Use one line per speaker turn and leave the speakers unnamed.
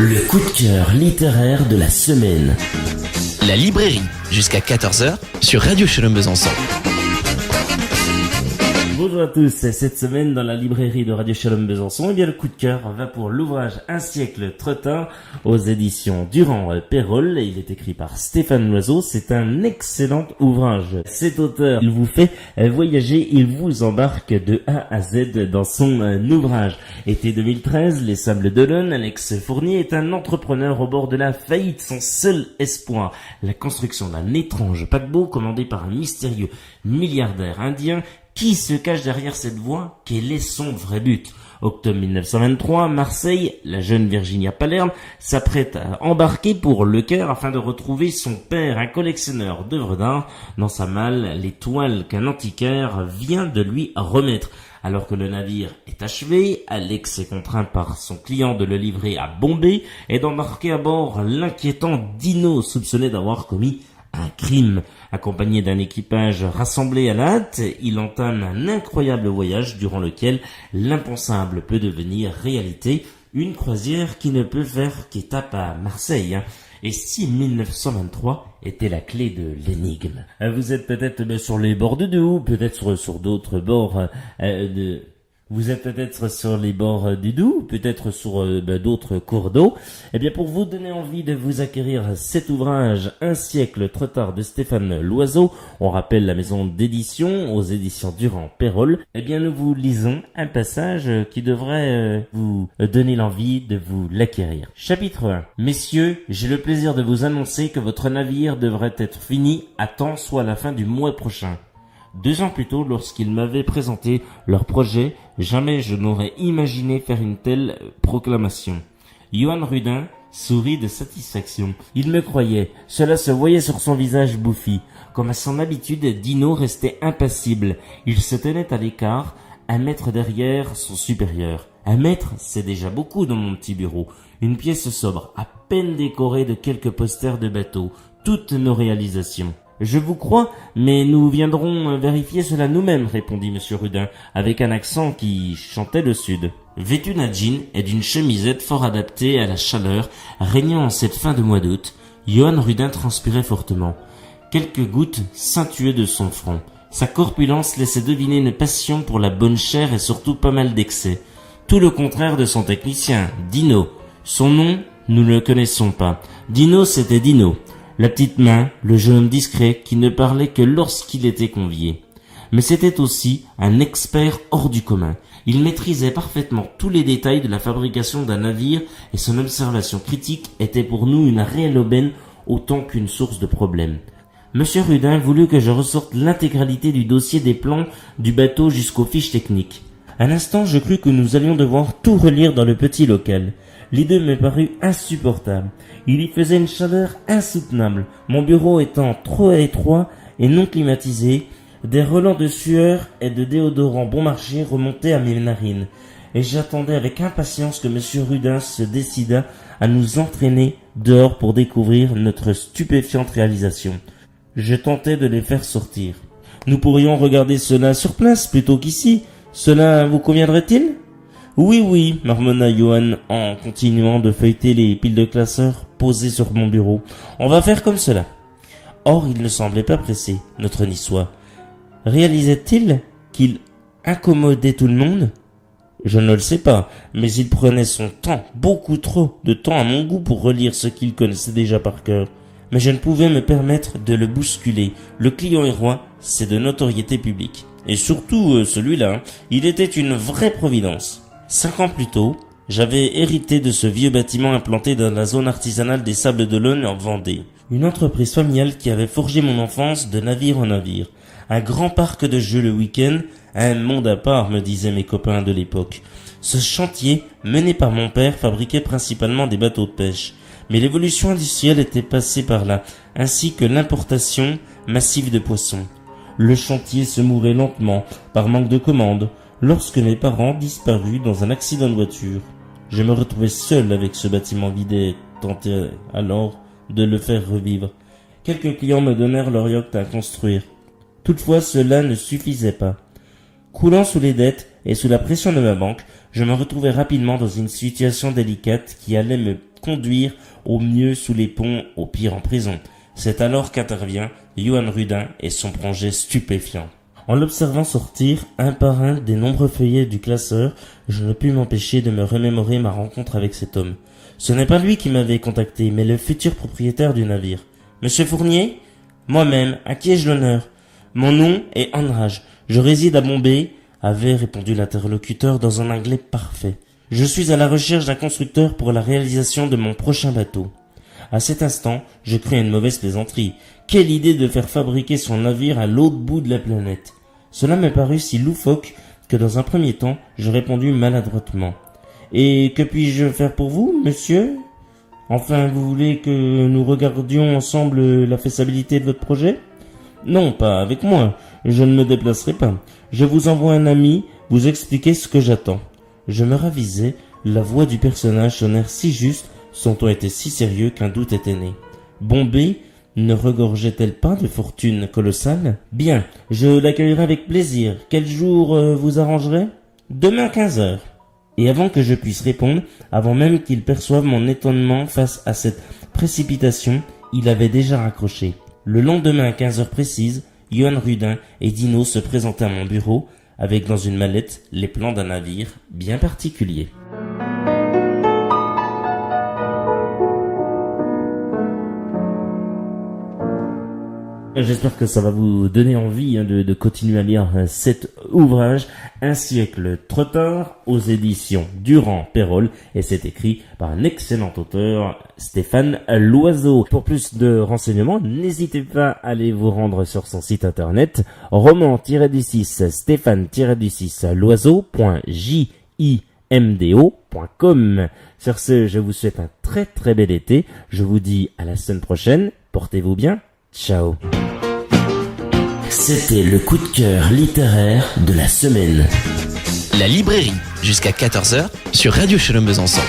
Le coup de cœur littéraire de la semaine.
La librairie, jusqu'à 14h sur Radio Shalom Besançon.
Bonjour à tous, cette semaine dans la librairie de Radio Shalom Besançon, le coup de cœur va pour l'ouvrage Un siècle trop tard aux éditions Durand-Perrol. Il est écrit par Stéphane Loiseau, c'est un excellent ouvrage. Cet auteur, il vous fait voyager, il vous embarque de A à Z dans son ouvrage. Été 2013, les Sables d'Olonne, Alex Fournier est un entrepreneur au bord de la faillite. Son seul espoir, la construction d'un étrange paquebot commandé par un mystérieux milliardaire indien. Qui se cache derrière cette voie? Quel est son vrai but? Octobre 1923, Marseille, la jeune Virginia Palerme s'apprête à embarquer pour Le Caire afin de retrouver son père, un collectionneur d'œuvres d'art. Dans sa malle, les toiles qu'un antiquaire vient de lui remettre. Alors que le navire est achevé, Alex est contraint par son client de le livrer à Bombay et d'embarquer à bord l'inquiétant Dino, soupçonné d'avoir commis un crime. Accompagné d'un équipage rassemblé à la hâte, il entame un incroyable voyage durant lequel l'impensable peut devenir réalité, une croisière qui ne peut faire qu'étape à Marseille. Et si 1923 était la clé de l'énigme? Vous êtes peut-être sur les bords de Doubs, peut-être sur d'autres bords Vous êtes peut-être sur les bords du Doubs, peut-être sur d'autres cours d'eau. Eh bien, pour vous donner envie de vous acquérir cet ouvrage, Un siècle trop tard de Stéphane Loiseau, on rappelle la maison d'édition aux éditions Durand-Perrol, eh bien, nous vous lisons un passage qui devrait vous donner l'envie de vous l'acquérir. Chapitre 1. Messieurs, j'ai le plaisir de vous annoncer que votre navire devrait être fini à temps, soit à la fin du mois prochain. 2 ans plus tôt, lorsqu'ils m'avaient présenté leur projet, jamais je n'aurais imaginé faire une telle proclamation. Johan Rudin sourit de satisfaction. Il me croyait, cela se voyait sur son visage bouffi. Comme à son habitude, Dino restait impassible. Il se tenait à l'écart, 1 mètre derrière son supérieur. 1 mètre, c'est déjà beaucoup dans mon petit bureau. Une pièce sobre, à peine décorée de quelques posters de bateaux. Toutes nos réalisations. Je vous crois, mais nous viendrons vérifier cela nous-mêmes, répondit Monsieur Rudin, avec un accent qui chantait le sud. Vêtu d'un jean et d'une chemisette fort adaptée à la chaleur régnant en cette fin de mois d'août, Johan Rudin transpirait fortement. Quelques gouttes scintuaient de son front. Sa corpulence laissait deviner une passion pour la bonne chair et surtout pas mal d'excès. Tout le contraire de son technicien, Dino. Son nom, nous ne le connaissons pas. Dino, c'était Dino. La petite main, le jeune homme discret qui ne parlait que lorsqu'il était convié. Mais c'était aussi un expert hors du commun. Il maîtrisait parfaitement tous les détails de la fabrication d'un navire et son observation critique était pour nous une réelle aubaine autant qu'une source de problèmes. Monsieur Rudin voulut que je ressorte l'intégralité du dossier des plans du bateau jusqu'aux fiches techniques. À l'instant, je crus que nous allions devoir tout relire dans le petit local. L'idée me parut insupportable. Il y faisait une chaleur insoutenable. Mon bureau étant trop étroit et non climatisé, des relents de sueur et de déodorant bon marché remontaient à mes narines. Et j'attendais avec impatience que Monsieur Rudin se décidât à nous entraîner dehors pour découvrir notre stupéfiante réalisation. Je tentais de les faire sortir. Nous pourrions regarder cela sur place plutôt qu'ici. Cela vous conviendrait-il? Oui, marmonna Johan en continuant de feuilleter les piles de classeurs posées sur mon bureau. On va faire comme cela. Or, il ne semblait pas pressé, notre niçois. Réalisait-il qu'il incommodait tout le monde? Je ne le sais pas, mais il prenait son temps, beaucoup trop de temps à mon goût pour relire ce qu'il connaissait déjà par cœur. Mais je ne pouvais me permettre de le bousculer. Le client est roi, c'est de notoriété publique. Et surtout, celui-là, il était une vraie providence. 5 ans plus tôt, j'avais hérité de ce vieux bâtiment implanté dans la zone artisanale des Sables d'Olonne en Vendée. Une entreprise familiale qui avait forgé mon enfance de navire en navire. Un grand parc de jeux le week-end, un monde à part, me disaient mes copains de l'époque. Ce chantier, mené par mon père, fabriquait principalement des bateaux de pêche. Mais l'évolution industrielle était passée par là, ainsi que l'importation massive de poissons. Le chantier se mourait lentement, par manque de commandes, lorsque mes parents disparus dans un accident de voiture. Je me retrouvais seul avec ce bâtiment vide et tentais alors de le faire revivre. Quelques clients me donnèrent leur yacht à construire. Toutefois, cela ne suffisait pas. Croulant sous les dettes et sous la pression de ma banque, je me retrouvai rapidement dans une situation délicate qui allait me conduire, au mieux sous les ponts, au pire en prison. C'est alors qu'intervient Johan Rudin et son projet stupéfiant. En l'observant sortir, un par un, des nombreux feuillets du classeur, je ne pus m'empêcher de me remémorer ma rencontre avec cet homme. Ce n'est pas lui qui m'avait contacté, mais le futur propriétaire du navire. Monsieur Fournier? Moi-même, à qui ai-je l'honneur? Mon nom est Anraj. Je réside à Bombay, avait répondu l'interlocuteur dans un anglais parfait. Je suis à la recherche d'un constructeur pour la réalisation de mon prochain bateau. À cet instant, je crus à une mauvaise plaisanterie. Quelle idée de faire fabriquer son navire à l'autre bout de la planète. Cela m'est paru si loufoque que dans un premier temps, je répondis maladroitement. Et que puis-je faire pour vous, monsieur? Enfin, vous voulez que nous regardions ensemble la faisabilité de votre projet? Non, pas avec moi. Je ne me déplacerai pas. Je vous envoie un ami, vous expliquer ce que j'attends. Je me ravisai, la voix du personnage sonnait si juste, son ton était si sérieux qu'un doute était né. Bombay ne regorgeait-elle pas de fortune colossale? Bien, je l'accueillerai avec plaisir. Quel jour vous arrangerez? Demain 15h. Et avant que je puisse répondre, avant même qu'il perçoive mon étonnement face à cette précipitation, il avait déjà raccroché. Le lendemain à 15h précises, Johan Rudin et Dino se présentaient à mon bureau, avec dans une mallette les plans d'un navire bien particulier. J'espère que ça va vous donner envie de continuer à lire cet ouvrage, Un siècle trop tard, aux éditions Durand-Perrol, et c'est écrit par un excellent auteur, Stéphane Loiseau. Pour plus de renseignements, n'hésitez pas à aller vous rendre sur son site internet, roman-du-6 stéphane-du-6 loiseau.jimdo.com. Sur ce, je vous souhaite un très très bel été. Je vous dis à la semaine prochaine. Portez-vous bien. Ciao. C'était le coup de cœur littéraire de la semaine.
La librairie, jusqu'à 14h sur Radio Chalon Besançon.